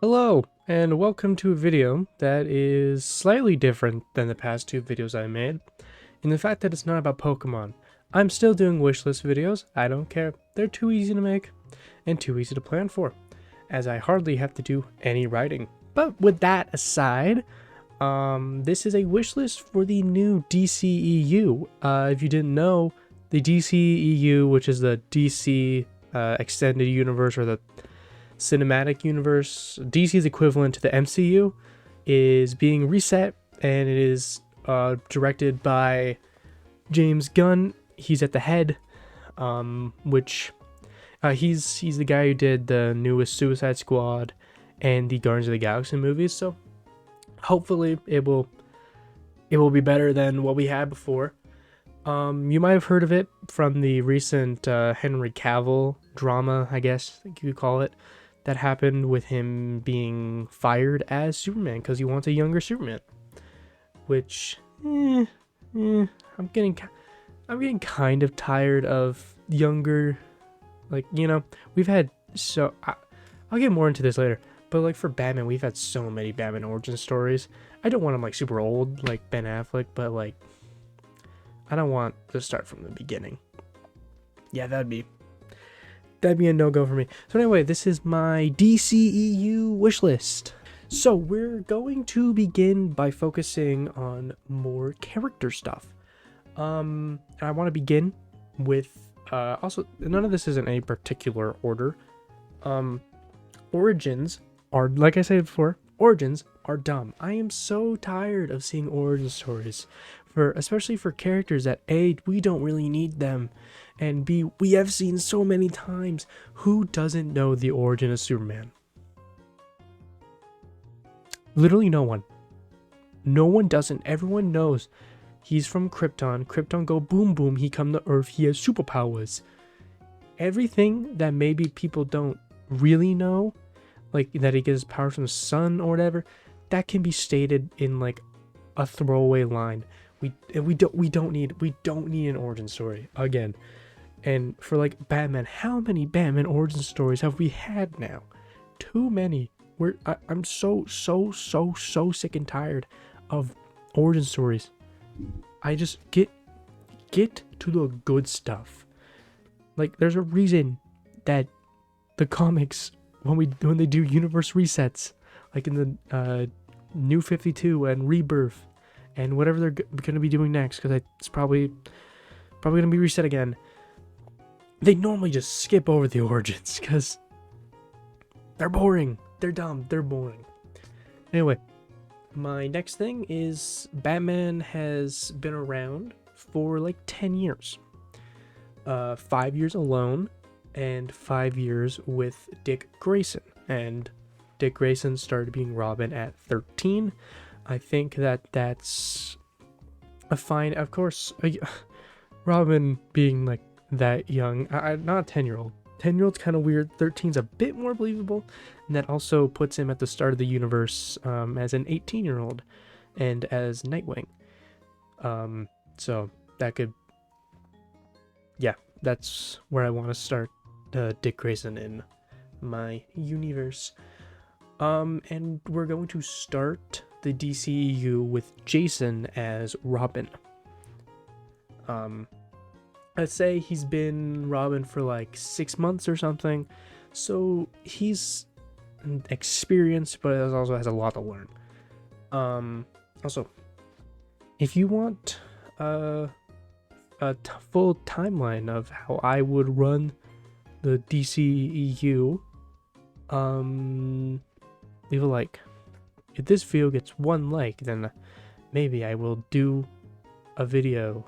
Hello, and welcome to a video that is slightly different than the past two videos I made, in the fact that it's not about Pokemon. I'm still doing wishlist videos, I don't care, they're too easy to make, and too easy to plan for, as I hardly have to do any writing. But with that aside, this is a wishlist for the new DCEU. If you didn't know, the DCEU, which is the DC Extended Universe, or the cinematic universe, DC's equivalent to the MCU, is being reset, and it is directed by James Gunn. He's at the head, which he's the guy who did the newest Suicide Squad and the Guardians of the Galaxy movies. So hopefully it will be better than what we had before. You might have heard of it from the recent Henry Cavill drama, I guess you could call it, that happened with him being fired as Superman because he wants a younger Superman. Which, I'm getting kind of tired of younger, we've had I'll get more into this later, but like for Batman, we've had so many Batman origin stories. I don't want him like super old like Ben Affleck, but like I don't want to start from the beginning. Yeah, that'd be a no-go for me. So anyway, this is my DCEU wishlist. So we're going to begin by focusing on more character stuff. And I want to begin with also, none of this is in any particular order. Origins are, like I said before, origins are dumb. I am so tired of seeing origin stories, especially for characters that A, we don't really need them, and B, we have seen so many times. Who doesn't know the origin of Superman? Literally no one. No one doesn't. Everyone knows. He's from Krypton. Krypton go boom boom. He come to Earth. He has superpowers. Everything that maybe people don't really know, like that he gets his powers from the sun or whatever, that can be stated in like a throwaway line. We don't need an origin story again. And for like Batman, how many Batman origin stories have we had now? Too many. I'm so sick and tired of origin stories. I just get to the good stuff. Like there's a reason that the comics, when they do universe resets, like in the New 52 and Rebirth and whatever they're going to be doing next, because it's probably going to be reset again, they normally just skip over the origins because they're boring, they're dumb, they're boring. Anyway, my next thing is Batman has been around for like 10 years. 5 years alone and 5 years with Dick Grayson. And Dick Grayson started being Robin at 13. I think that's a fine, of course, Robin being like that young, not a 10-year-old. 10-year-old's kind of weird. 13's a bit more believable, and that also puts him at the start of the universe as an 18-year-old and as Nightwing. So that could, yeah, that's where I want to start Dick Grayson in my universe. And we're going to start the DCEU with Jason as Robin. I'd say he's been Robin for like 6 months or something, so he's experienced, but also has a lot to learn. Also, if you want a full timeline of how I would run the DCEU, leave a like. If this video gets 1 like, then maybe I will do a video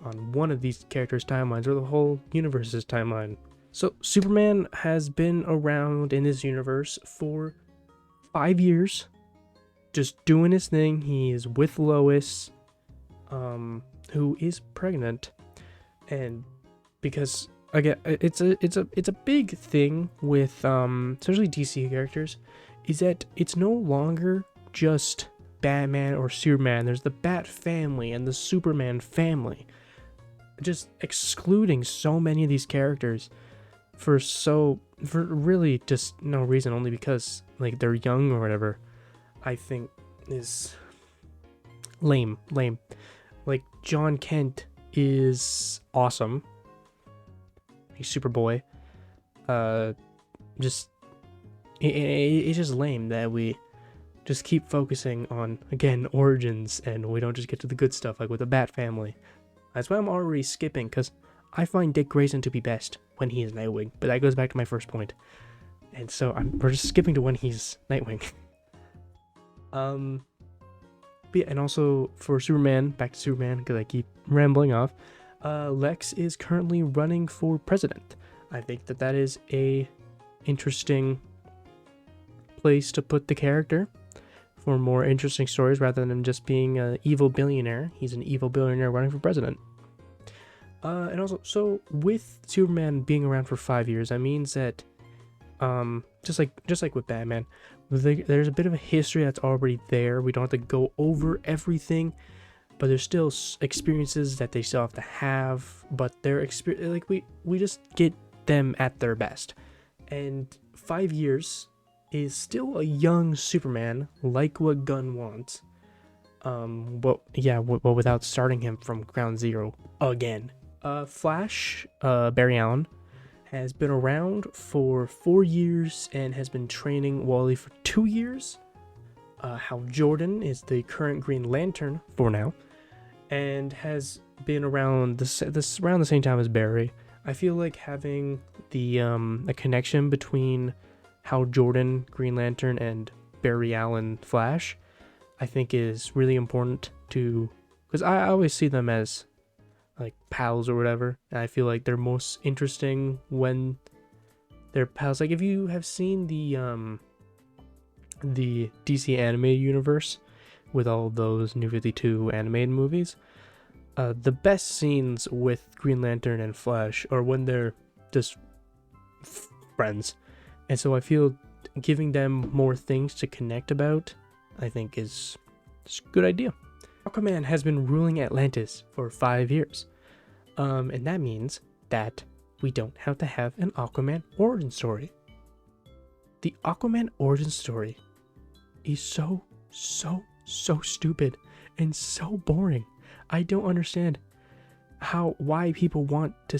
on one of these characters' timelines or the whole universe's timeline. So Superman has been around in this universe for 5 years, just doing his thing. He is with Lois, who is pregnant, and because again, it's a big thing with especially DC characters, is that it's no longer just Batman or Superman. There's the Bat family and the Superman family, just excluding so many of these characters for so for really just no reason, only because like they're young or whatever, I think is lame. Like John Kent is awesome. He's Superboy. Just it's just lame that we just keep focusing on, again, origins, and we don't just get to the good stuff like with the Bat family. That's why I'm already skipping, because I find Dick Grayson to be best when he is Nightwing, but that goes back to my first point. And so we're just skipping to when he's Nightwing. But yeah, and also for Superman, back to Superman, because I keep rambling off, Lex is currently running for president. I think that is a interesting place to put the character for more interesting stories rather than him just being an evil billionaire. He's an evil billionaire running for president. And also, so with Superman being around for 5 years, that means that, just like with Batman, there's a bit of a history that's already there. We don't have to go over everything, but there's still experiences that they still have to have. But their experience, like we just get them at their best, and 5 years is still a young Superman, like what Gunn wants. But without starting him from ground zero again. Flash, Barry Allen, has been around for 4 years and has been training Wally for 2 years. Hal Jordan is the current Green Lantern for now, and has been around around the same time as Barry. I feel like having the a connection between Hal Jordan, Green Lantern, and Barry Allen, Flash, I think is really important to, because I always see them as like pals or whatever, and I feel like they're most interesting when they're pals. Like if you have seen the DC animated universe with all those New 52 animated movies, the best scenes with Green Lantern and Flash are when they're just friends. And so I feel giving them more things to connect about, I think is a good idea. Aquaman has been ruling Atlantis for 5 years. And that means that we don't have to have an Aquaman origin story. The Aquaman origin story is so stupid and so boring. I don't understand why people want to,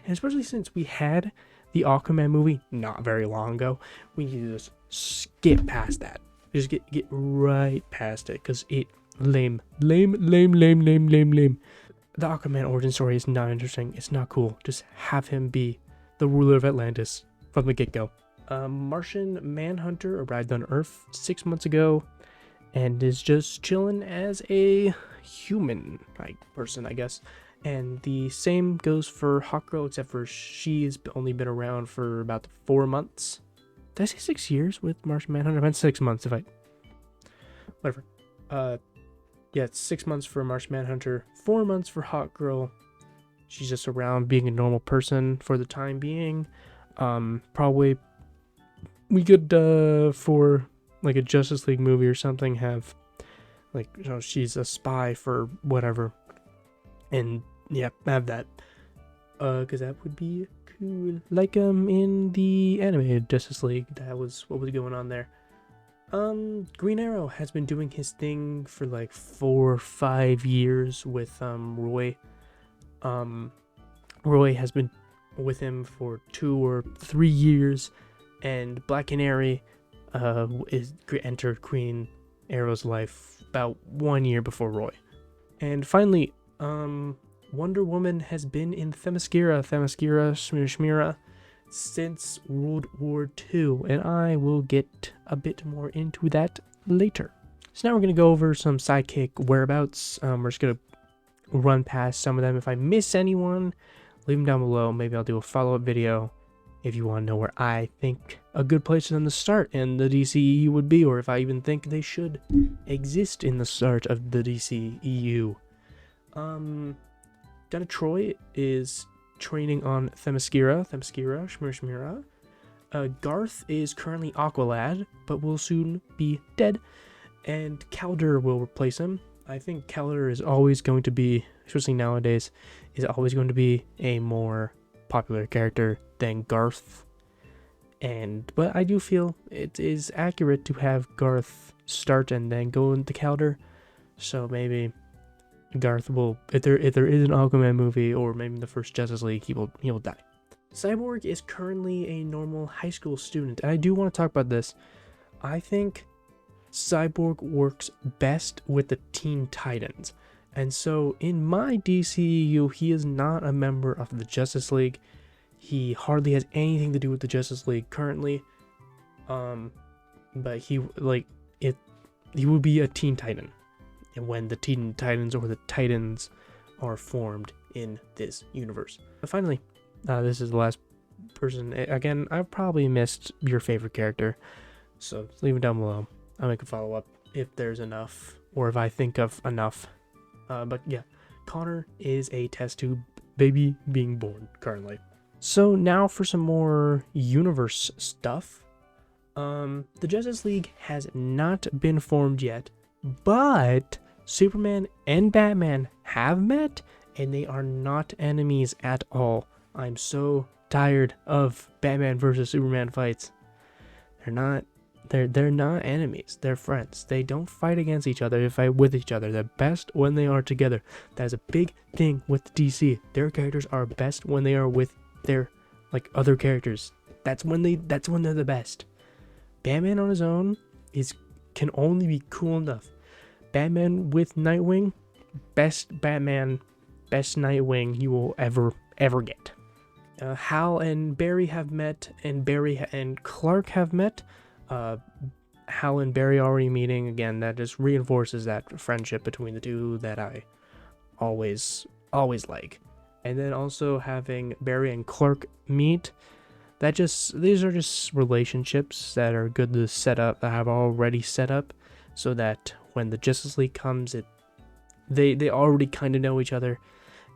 especially since we had the Aquaman movie not very long ago. We need to just skip past that. Just get right past it, because it lame. The Aquaman origin story is not interesting. It's not cool. Just have him be the ruler of Atlantis from the get-go. Martian Manhunter arrived on Earth 6 months ago and is just chilling as a human person, I guess. And the same goes for Hawkgirl, except for she's only been around for about 4 months. Did I say 6 years with Martian Manhunter? I meant 6 months whatever. Yeah, it's 6 months for Martian Manhunter, 4 months for Hawkgirl. She's just around being a normal person for the time being. Probably we could, for like a Justice League movie or something, have she's a spy for whatever. And yeah, have that. Because that would be cool. Like in the animated Justice League, that was what was going on there. Green Arrow has been doing his thing for like 4 or 5 years with Roy. Roy has been with him for 2 or 3 years, and Black Canary entered Green Arrow's life about 1 year before Roy. And finally, Wonder Woman has been in Themyscira, Shmira, since World War II, and I will get a bit more into that later. So now we're going to go over some sidekick whereabouts. We're just going to run past some of them. If I miss anyone, leave them down below. Maybe I'll do a follow-up video if you want to know where I think a good place for them to start in the DCEU would be, or if I even think they should exist in the start of the DCEU. Dana Troy is training on Themyscira, Shmira. Garth is currently Aqualad, but will soon be dead, and Calder will replace him. I think Calder is always going to be, especially nowadays, is always going to be a more popular character than Garth. But I do feel it is accurate to have Garth start and then go into Calder. So maybe Garth will, if there is an Aquaman movie or maybe the first Justice League, he will die. Cyborg is currently a normal high school student, and I do want to talk about this. I think Cyborg works best with the Teen Titans, and so in my DCEU, he is not a member of the Justice League. He hardly has anything to do with the Justice League currently, but he will be a Teen Titan, and when the Teen Titans or the Titans are formed in this universe. But finally, this is the last person. Again, I've probably missed your favorite character, so leave it down below. I'll make a follow-up if there's enough, or if I think of enough. But yeah, Connor is a test tube baby being born currently. So now for some more universe stuff. The Justice League has not been formed yet, but Superman and Batman have met, and they are not enemies at all. I'm so tired of Batman versus Superman fights. They're not enemies. They're friends. They don't fight against each other. They fight with each other. They're best when they are together. That is a big thing with DC. Their characters are best when they are with their other characters. That's when they're the best. Batman on his own can only be cool enough. Batman with Nightwing, best Batman, best Nightwing you will ever get. Hal and Barry have met, and Barry and Clark have met. Hal and Barry already meeting again. That just reinforces that friendship between the two that I always like. And then also having Barry and Clark meet. These are just relationships that are good to set up, that have already set up, so that when the Justice League comes, they already kind of know each other,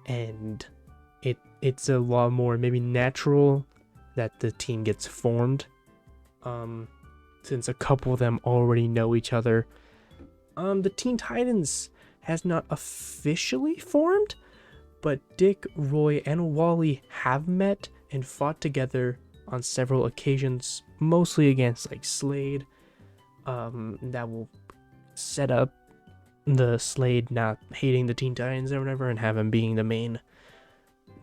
and it's a lot more maybe natural that the team gets formed, since a couple of them already know each other. The Teen Titans has not officially formed, but Dick, Roy, and Wally have met and fought together on several occasions, mostly against Slade. That will set up the Slade not hating the Teen Titans or whatever, and have him being the main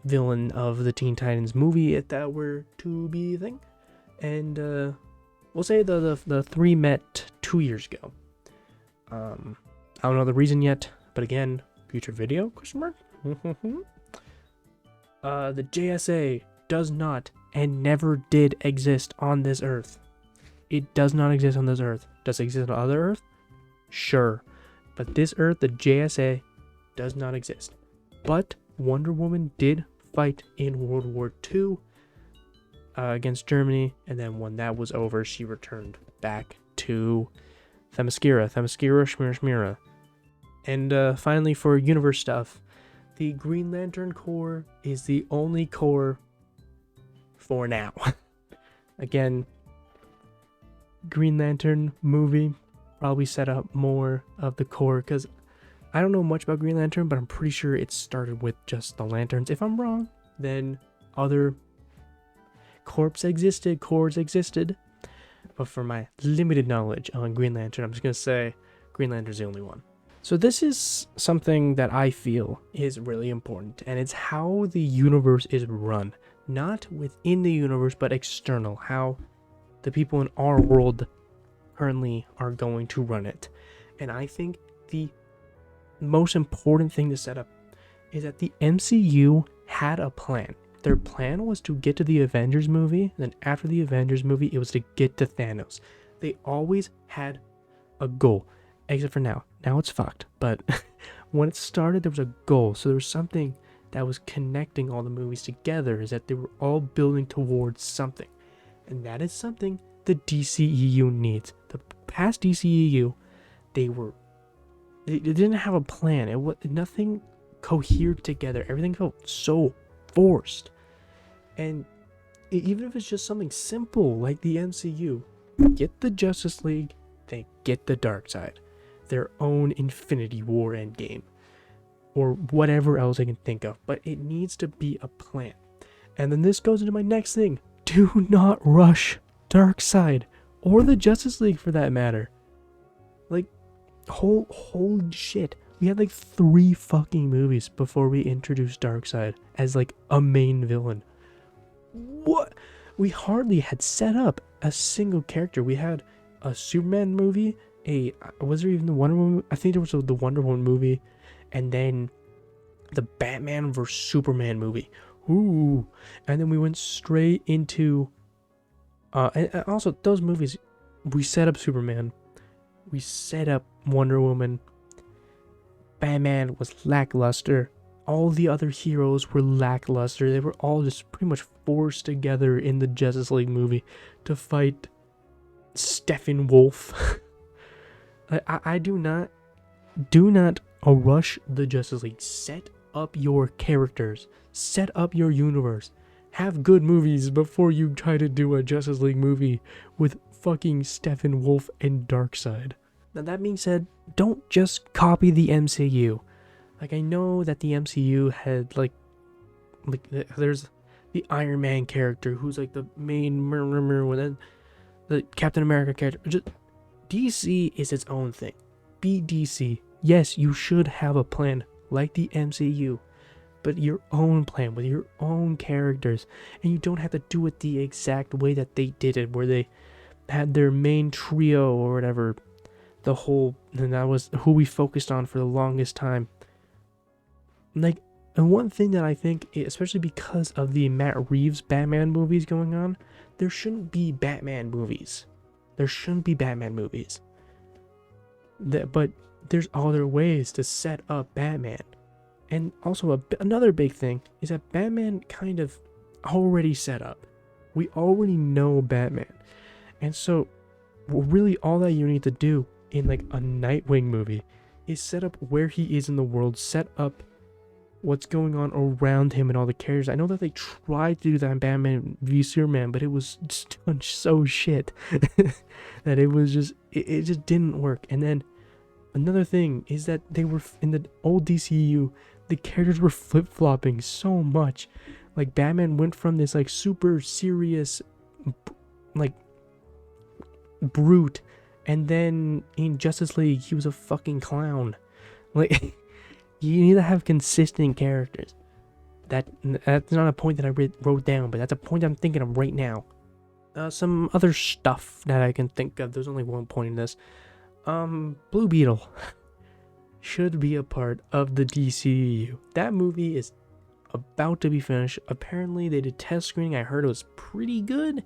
villain of the Teen Titans movie if that were to be a thing. And we'll say the three met 2 years ago. I don't know the reason yet, but again, future video, question mark? The JSA does not and never did exist on this earth. It does not exist on this earth. Does it exist on other earth? Sure. But this earth, the JSA, does not exist. But Wonder Woman did fight in World War II against Germany, and then when that was over, she returned back to Themyscira, Shmira. And finally, for universe stuff, the Green Lantern Corps is the only Corps for now. Again, Green Lantern movie probably set up more of the Corps, because I don't know much about Green Lantern, but I'm pretty sure it started with just the lanterns. If I'm wrong, then other corps existed. But for my limited knowledge on Green Lantern, I'm just going to say Green Lantern's the only one. So this is something that I feel is really important, and it's how the universe is run. Not within the universe, but external. How the people in our world currently are going to run it. And I think the most important thing to set up is that the MCU had a plan. Their plan was to get to the Avengers movie, and then after the Avengers movie, it was to get to Thanos. They always had a goal, except for now. Now it's fucked, but when it started, there was a goal. So there was something that was connecting all the movies together, is that they were all building towards something. And that is something the DCEU needs. The past DCEU, they didn't have a plan. Nothing cohered together. Everything felt so forced. And even if it's just something simple like the MCU, get the Justice League, they get the Darkseid, their own Infinity War endgame, or whatever else I can think of. But it needs to be a plan. And then this goes into my next thing. Do not rush Darkseid, or the Justice League for that matter. Like, holy shit. We had like 3 fucking movies before we introduced Darkseid as like a main villain. What? We hardly had set up a single character. We had a Superman movie, was there even the Wonder Woman? I think there was the Wonder Woman movie, and then the Batman vs Superman movie. Ooh, and then we went straight into, and also those movies, we set up Superman, we set up Wonder Woman. Batman was lackluster. All the other heroes were lackluster. They were all just pretty much forced together in the Justice League movie to fight Steppenwolf. I do not rush the Justice League. Set up your characters. Set up your universe. Have good movies before you try to do a Justice League movie with fucking Steppenwolf and Darkseid. Now that being said, don't just copy the MCU. Like, I know that the MCU had like there's the Iron Man character who's like the main then the Captain America character. Just DC is its own thing. Be DC. Yes, you should have a plan like the MCU, but your own plan with your own characters, and you don't have to do it the exact way that they did it, where they had their main trio or whatever. And that was who we focused on for the longest time. Like, and one thing that I think, especially because of the Matt Reeves Batman movies going on, there shouldn't be Batman movies. There shouldn't be Batman movies. But there's other ways to set up Batman. And also another big thing is that Batman kind of already set up. We already know Batman. And so really all that you need to do in like a Nightwing movie is set up where he is in the world, set up what's going on around him and all the characters. I know that they tried to do that in Batman v Superman, but it was just done so shit that it was just, it just didn't work. And then another thing is that they were, in the old DCU, the characters were flip-flopping so much. Like, Batman went from this like super serious like brute, and then in Justice League he was a fucking clown. Like, you need to have consistent characters. That's not a point that I wrote down, but that's a point I'm thinking of right now. Some other stuff that I can think of. There's only one point in this. Blue Beetle should be a part of the DCEU. That movie is about to be finished. Apparently they did test screening. I heard it was pretty good.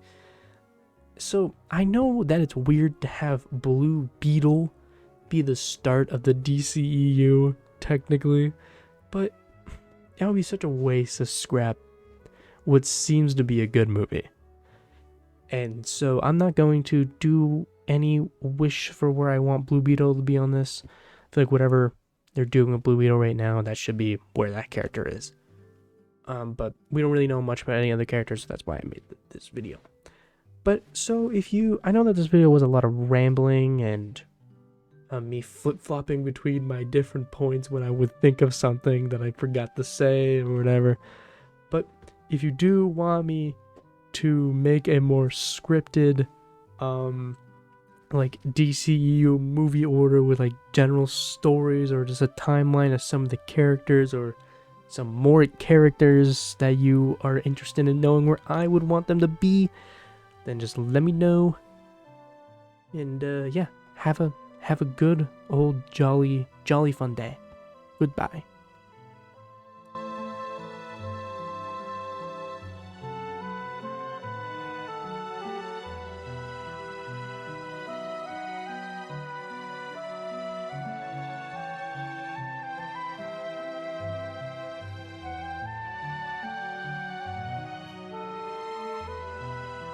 So I know that it's weird to have Blue Beetle be the start of the DCEU, technically, but that would be such a waste to scrap what seems to be a good movie. And so I'm not going to do any wish for where I want Blue Beetle to be on this. I feel like whatever they're doing with Blue Beetle right now, that should be where that character is. But we don't really know much about any other characters, so that's why I made this video. But so I know that this video was a lot of rambling and me flip-flopping between my different points when I would think of something that I forgot to say or whatever. But if you do want me to make a more scripted like DCEU movie order with like general stories, or just a timeline of some of the characters, or some more characters that you are interested in knowing where I would want them to be, then just let me know. And yeah, have a good old jolly fun day. Goodbye.